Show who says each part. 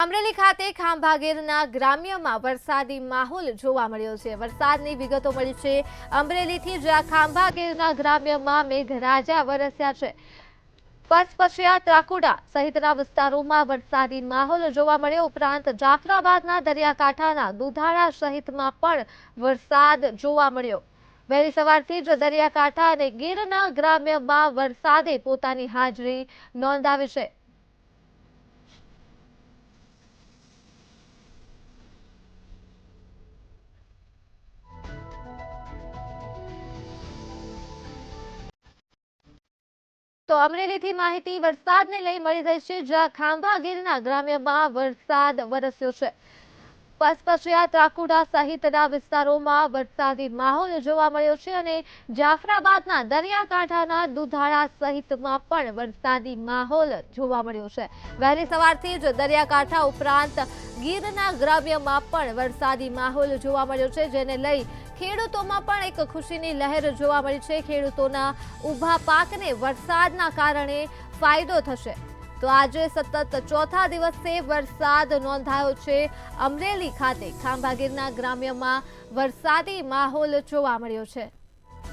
Speaker 1: અમરેલી ખાતે ખાંભાગીરના ગ્રામ્યમાં વરસાદી માહોલ જોવા મળ્યો છે। વરસાદની વિગતો મળી છે અમરેલીથી, જ્યાં ખાંભાગીરના ગ્રામ્યમાં મેઘરાજા વરસ્યા છે। પચપસિયા, ત્રાકુડા સહિતના વિસ્તારોમાં વરસાદી માહોલ જોવા મળ્યો। ઉપરાંત જાફરાબાદના દરિયાકાંઠાના દુધાળા સહિતમાં પણ વરસાદ જોવા મળ્યો। વહેલી સવારથી જ દરિયાકાંઠા અને ગીરના ગ્રામ્યમાં વરસાદે પોતાની હાજરી નોંધાવી છે। તો અમરેલીથી માહિતી વરસાદને લઈ મળી રહી છે, જ્યાં ખાંભાગીરના ગ્રામ્યમાં વરસાદ વરસ્યો છે। પચપસિયા, ત્રાકુડા સહિતના વિસ્તારોમાં વરસાદી માહોલ જોવા મળ્યો છે અને જાફરાબાદના દરિયાકાંઠાના દુધાળા સહિતમાં પણ વરસાદી માહોલ જોવા મળ્યો છે। વહેલી સવારથી જ દરિયાકાંઠા ઉપરાંત ગીરના ગ્રામ્યમાં પણ વરસાદી માહોલ જોવા મળ્યો છે, જેને લઈ ખેડૂતોમાં પણ એક ખુશીની લહેર જોવા મળી છે। ખેડૂતોના ઊભા પાકને વરસાદના કારણે ફાયદો થશે। તો આજે સતત ચોથા દિવસે વરસાદ નોંધાયો છે। અમરેલી ખાતે ખાંભાગીરના ગ્રામ્યમાં વરસાદી માહોલ જોવા મળ્યો છે।